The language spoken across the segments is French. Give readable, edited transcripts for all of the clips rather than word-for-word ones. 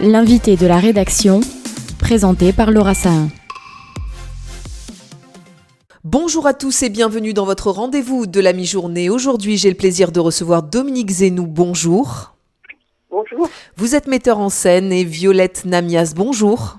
L'invité de la rédaction, présenté par Laura Sahin. Bonjour à tous et bienvenue dans votre rendez-vous de la mi-journée. Aujourd'hui, j'ai le plaisir de recevoir Dominique Zenou. Bonjour. Bonjour. Vous êtes metteur en scène et Violette Namias. Bonjour.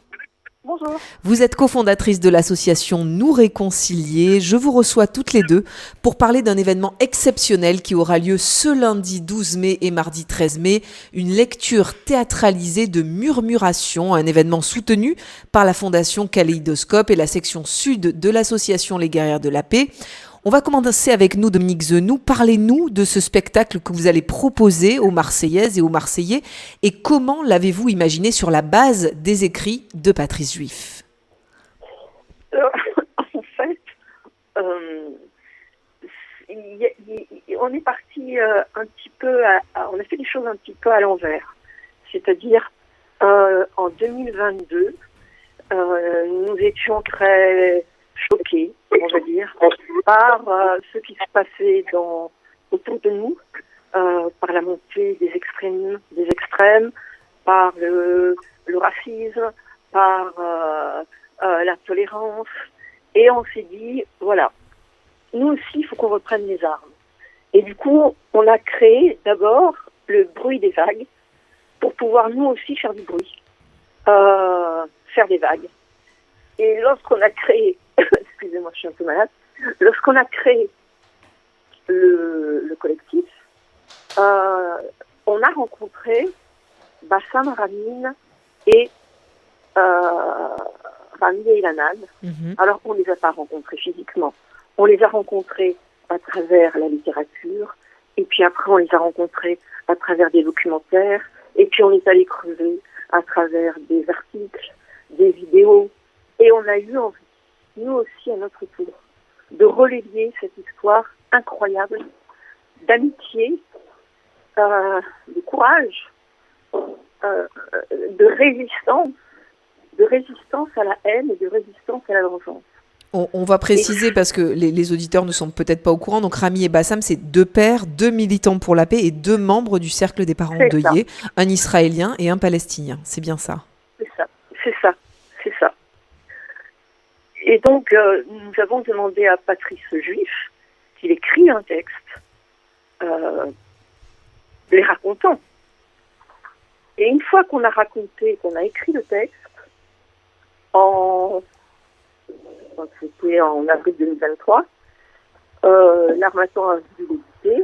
Bonjour. Vous êtes cofondatrice de l'association Nous Réconcilier. Je vous reçois toutes les deux pour parler d'un événement exceptionnel qui aura lieu ce lundi 12 mai et mardi 13 mai. Une lecture théâtralisée de Murmuration, un événement soutenu par la Fondation Kaléidoscope et la section sud de l'association Les Guerrières de la Paix. On va commencer avec nous, Dominique Zenou. Parlez-nous de ce spectacle que vous allez proposer aux Marseillaises et aux Marseillais et comment l'avez-vous imaginé sur la base des écrits de Patrice Juif ? En fait, on est parti un petit peu, on a fait des choses un petit peu à l'envers. C'est-à-dire, en 2022, nous étions très choqués, on va dire, par ce qui se passait autour de nous, par la montée des extrêmes, par le racisme, par l'intolérance. Et on s'est dit, voilà, nous aussi, il faut qu'on reprenne les armes. Et du coup, on a créé d'abord le bruit des vagues pour pouvoir nous aussi faire du bruit, faire des vagues. Et lorsqu'on a créé, excusez-moi, je suis un peu malade, lorsqu'on a créé le collectif, on a rencontré Bassam Ramine et Rami et Ilanad. Alors, on ne les a pas rencontrés physiquement. On les a rencontrés à travers la littérature, et puis après, on les a rencontrés à travers des documentaires, et puis on les a allés creuser à travers des articles, des vidéos, et on a eu envie, nous aussi à notre tour, de relayer cette histoire incroyable d'amitié, de courage, de résistance à la haine et de résistance à la vengeance. On va préciser parce que les auditeurs ne sont peut-être pas au courant. Donc Rami et Bassam, c'est deux pères, deux militants pour la paix et deux membres du cercle des parents endeuillés, un Israélien et un Palestinien. C'est bien ça. C'est ça. Et donc, nous avons demandé à Patrice Juif qu'il écrit un texte les racontant. Et une fois qu'on a écrit le texte, c'était en avril 2023, l'Harmattan a voulu l'éditer,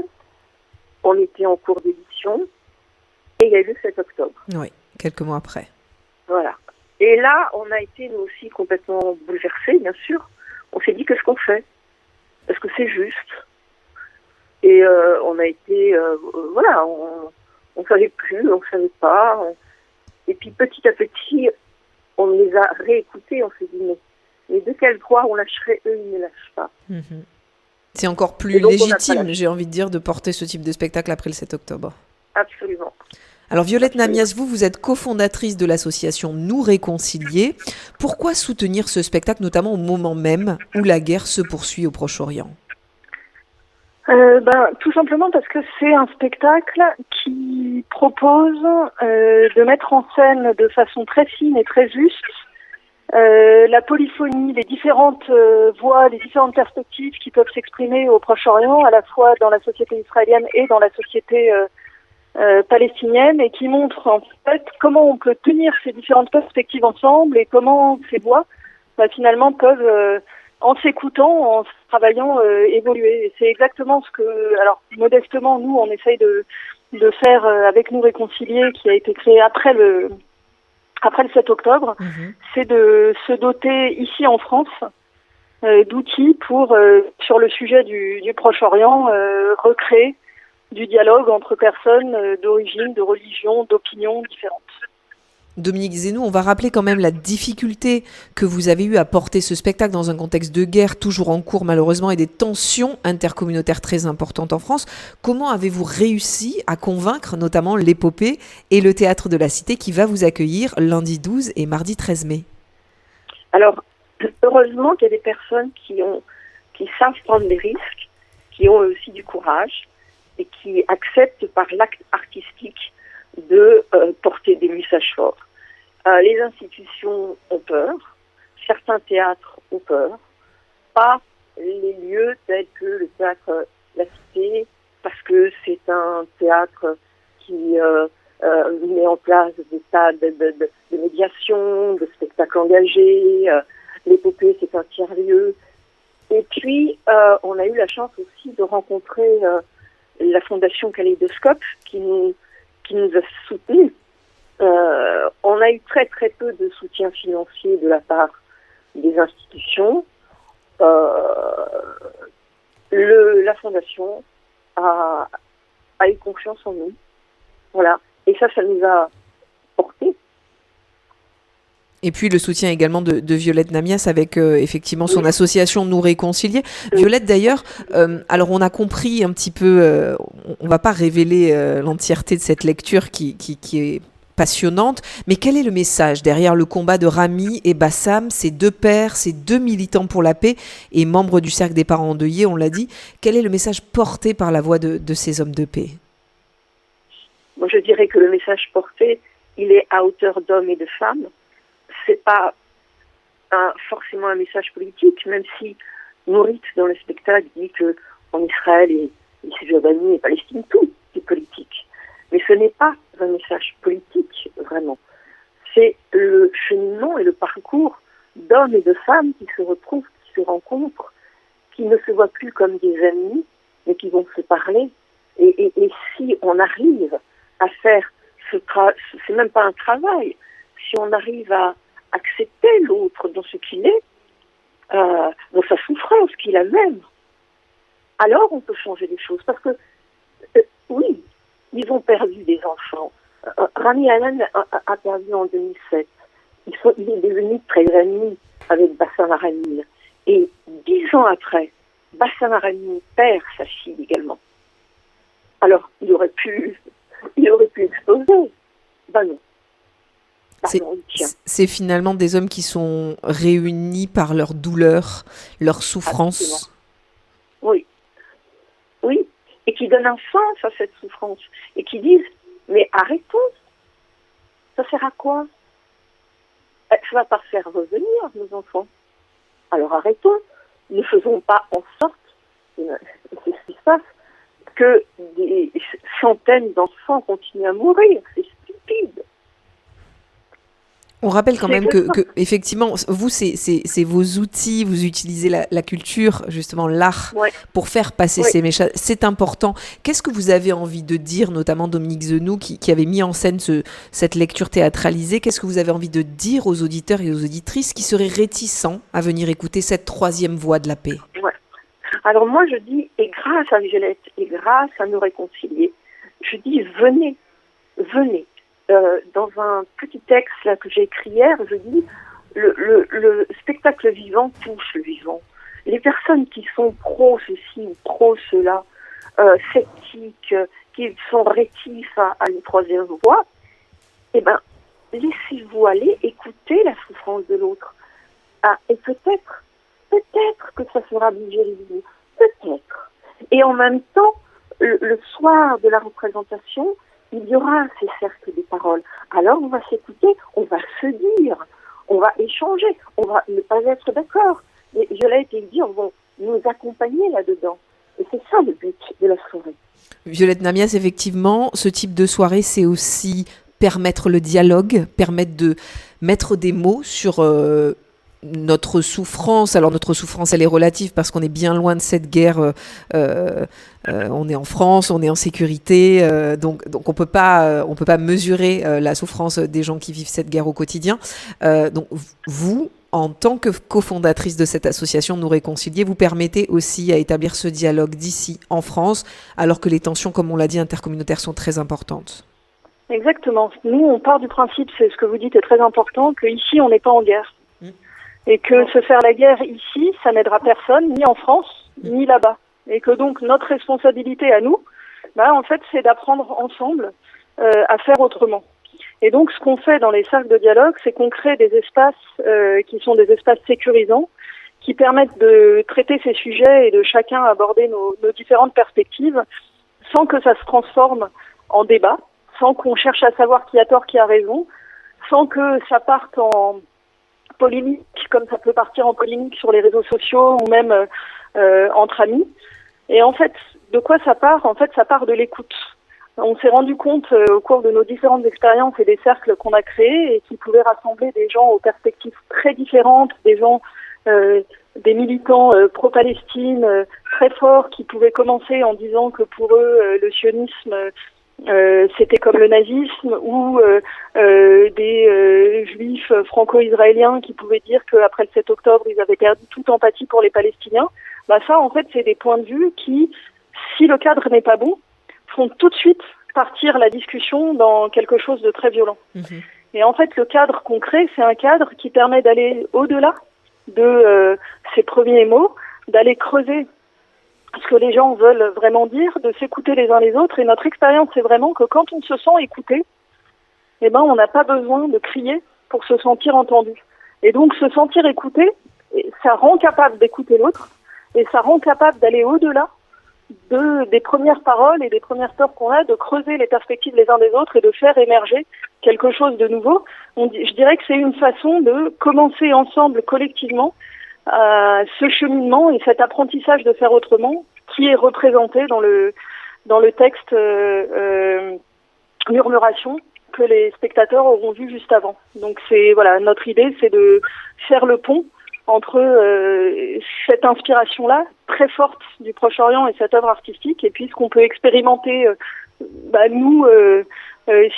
on était en cours d'édition, et il y a eu le 7 octobre. Oui, quelques mois après. Voilà. Et là, on a été, nous aussi, complètement bouleversés, bien sûr. On s'est dit, qu'est-ce qu'on fait ? Est-ce que c'est juste ? Et on a été, on savait plus, on savait pas. Et puis, petit à petit, on les a réécoutés, on s'est dit, mais de quel droit on lâcherait, eux, ils ne lâchent pas. C'est encore plus légitime, j'ai envie de dire, de porter ce type de spectacle après le 7 octobre. Absolument. Alors Violette Namias, vous êtes cofondatrice de l'association Nous Réconcilier. Pourquoi soutenir ce spectacle, notamment au moment même où la guerre se poursuit au Proche-Orient ? Tout simplement parce que c'est un spectacle qui propose de mettre en scène de façon très fine et très juste la polyphonie, les différentes voix, les différentes perspectives qui peuvent s'exprimer au Proche-Orient, à la fois dans la société israélienne et dans la société palestinienne, et qui montre en fait comment on peut tenir ces différentes perspectives ensemble et comment ces voix finalement peuvent, en s'écoutant, en travaillant, évoluer. Et c'est exactement ce que, alors modestement, nous on essaye de faire avec Nous Réconcilier, qui a été créé après le 7 octobre, c'est de se doter ici en France d'outils pour, sur le sujet du Proche-Orient, recréer du dialogue entre personnes d'origine, de religion, d'opinions différentes. Dominique Zenou, on va rappeler quand même la difficulté que vous avez eue à porter ce spectacle dans un contexte de guerre toujours en cours malheureusement et des tensions intercommunautaires très importantes en France. Comment avez-vous réussi à convaincre notamment l'Épopée et le Théâtre de la Cité qui va vous accueillir lundi 12 et mardi 13 mai ? Alors, heureusement qu'il y a des personnes qui savent prendre des risques, qui ont aussi du courage et qui acceptent par l'acte artistique de porter des messages forts. Les institutions ont peur, certains théâtres ont peur, pas les lieux tels que le théâtre La Cité, parce que c'est un théâtre qui met en place des tas de médiation, de spectacles engagés, l'épopée c'est un tiers-lieu. Et puis, on a eu la chance aussi de rencontrer la Fondation Kaléidoscope qui nous a soutenus. On a eu très très peu de soutien financier de la part des institutions. La Fondation a eu confiance en nous. Voilà. Et ça nous a porté. Et puis le soutien également de Violette Namias avec effectivement son association Nous Réconcilier. Violette d'ailleurs, alors on a compris un petit peu, on va pas révéler l'entièreté de cette lecture qui est passionnante, mais quel est le message derrière le combat de Rami et Bassam, ces deux pères, ces deux militants pour la paix et membres du Cercle des parents endeuillés, on l'a dit. Quel est le message porté par la voix de ces hommes de paix? Moi je dirais que le message porté, il est à hauteur d'hommes et de femmes. C'est pas forcément un message politique, même si Mourit dans le spectacle dit que en Israël et Cisjordanie et Palestine, tout est politique. Mais ce n'est pas un message politique, vraiment. C'est le cheminement et le parcours d'hommes et de femmes qui se retrouvent, qui se rencontrent, qui ne se voient plus comme des ennemis, mais qui vont se parler. Et si on arrive à faire c'est même pas un travail, si on arrive à accepter l'autre dans ce qu'il est, dans sa souffrance qu'il a même, alors on peut changer les choses. Parce que, oui, ils ont perdu des enfants. Rami Alan a perdu en 2007. Il est devenu très ami avec Bassam Arani. Et 10 ans après, Bassam Arani perd sa fille également. Alors, il aurait pu exploser. Ben non. C'est finalement des hommes qui sont réunis par leur douleur, leur souffrance. Absolument. Oui. Oui. Et qui donnent un sens à cette souffrance. Et qui disent, mais arrêtons. Ça sert à quoi? Ça ne va pas faire revenir nos enfants. Alors arrêtons. Ne faisons pas en sorte, c'est ce qui se passe, que des centaines d'enfants continuent à mourir. C'est stupide. On rappelle quand même que effectivement, vous, c'est vos outils, vous utilisez la culture, justement l'art, pour faire passer ces messages. C'est important. Qu'est-ce que vous avez envie de dire, notamment Dominique Zenoux, qui avait mis en scène cette lecture théâtralisée, qu'est-ce que vous avez envie de dire aux auditeurs et aux auditrices qui seraient réticents à venir écouter cette troisième voix de la paix? Alors moi, je dis, et grâce à Violette, et grâce à Nous Réconcilier, je dis, venez. Dans un petit texte là, que j'ai écrit hier, je dis le spectacle vivant touche le vivant. Les personnes qui sont pro ceci ou pro cela, sceptiques, qui sont rétifs à une troisième voie, eh ben, laissez-vous aller écouter la souffrance de l'autre. Et peut-être que ça fera bouger les lignes. Peut-être. Et en même temps, le soir de la représentation, il y aura ces cercles des paroles. Alors on va s'écouter, on va se dire, on va échanger, on va ne pas être d'accord. Et Violette et Eddy vont nous accompagner là-dedans. Et c'est ça le but de la soirée. Violette Namias, effectivement, ce type de soirée, c'est aussi permettre le dialogue, permettre de mettre des mots sur notre souffrance. Alors notre souffrance, elle est relative parce qu'on est bien loin de cette guerre. On est en France, on est en sécurité, donc on peut pas mesurer la souffrance des gens qui vivent cette guerre au quotidien. Donc vous, en tant que cofondatrice de cette association Nous Réconcilier, vous permettez aussi à établir ce dialogue d'ici en France, alors que les tensions, comme on l'a dit, intercommunautaires sont très importantes. Exactement. Nous, on part du principe, c'est ce que vous dites est très important, qu'ici on n'est pas en guerre. Et que se faire la guerre ici, ça n'aidera personne, ni en France, ni là-bas. Et que donc notre responsabilité à nous, en fait, c'est d'apprendre ensemble à faire autrement. Et donc ce qu'on fait dans les cercles de dialogue, c'est qu'on crée des espaces qui sont des espaces sécurisants, qui permettent de traiter ces sujets et de chacun aborder nos différentes perspectives sans que ça se transforme en débat, sans qu'on cherche à savoir qui a tort, qui a raison, sans que ça parte en polémique, comme ça peut partir en polémique sur les réseaux sociaux ou même entre amis. Et en fait, de quoi ça part ? En fait, ça part de l'écoute. On s'est rendu compte au cours de nos différentes expériences et des cercles qu'on a créés et qui pouvaient rassembler des gens aux perspectives très différentes, des gens, des militants pro-Palestine très forts qui pouvaient commencer en disant que pour eux, le sionisme c'était comme le nazisme, ou des juifs franco-israéliens qui pouvaient dire qu'après le 7 octobre, ils avaient perdu toute empathie pour les Palestiniens. Bah ça, en fait, c'est des points de vue qui, si le cadre n'est pas bon, font tout de suite partir la discussion dans quelque chose de très violent. Et en fait, le cadre qu'on crée, c'est un cadre qui permet d'aller au-delà de ces premiers mots, d'aller creuser ce que les gens veulent vraiment dire, de s'écouter les uns les autres. Et notre expérience, c'est vraiment que quand on se sent écouté, eh ben, on n'a pas besoin de crier pour se sentir entendu. Et donc, se sentir écouté, ça rend capable d'écouter l'autre, et ça rend capable d'aller au-delà des premières paroles et des premières peurs qu'on a, de creuser les perspectives les uns des autres et de faire émerger quelque chose de nouveau. Je dirais que c'est une façon de commencer ensemble, collectivement, ce cheminement et cet apprentissage de faire autrement qui est représenté dans le texte Murmuration que les spectateurs auront vu juste avant. Donc c'est notre idée, c'est de faire le pont entre cette inspiration-là très forte du Proche-Orient et cette œuvre artistique, et puis ce qu'on peut expérimenter nous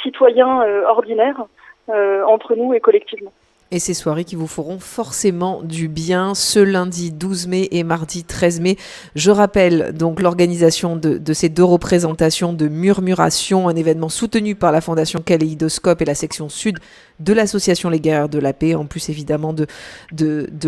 citoyens ordinaires entre nous et collectivement. Et ces soirées qui vous feront forcément du bien ce lundi 12 mai et mardi 13 mai. Je rappelle donc l'organisation de ces deux représentations de Murmuration, un événement soutenu par la Fondation Kaléidoscope et la section sud de l'association Les Guerrières de la Paix, en plus évidemment de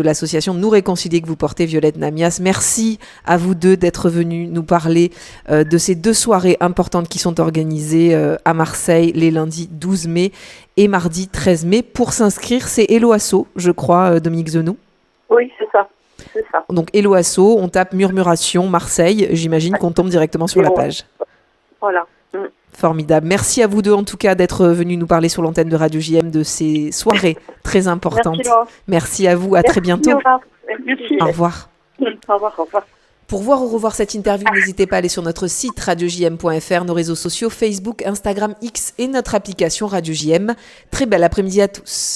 l'association Nous Réconcilier que vous portez, Violette Namias. Merci à vous deux d'être venus nous parler de ces deux soirées importantes qui sont organisées à Marseille les lundis 12 mai et mardi 13 mai. Pour s'inscrire, c'est Hello Asso, je crois, Dominique Zenou. Oui, c'est ça. Donc Hello Asso, on tape Murmuration Marseille, j'imagine qu'on tombe directement sur la page. Voilà. Formidable. Merci à vous deux en tout cas d'être venus nous parler sur l'antenne de Radio JM de ces soirées très importantes. Merci à vous, à très bientôt. Merci. Au revoir. Au revoir. Pour voir ou revoir cette interview, n'hésitez pas à aller sur notre site radiojm.fr, nos réseaux sociaux Facebook, Instagram, X et notre application Radio JM. Très bel après-midi à tous.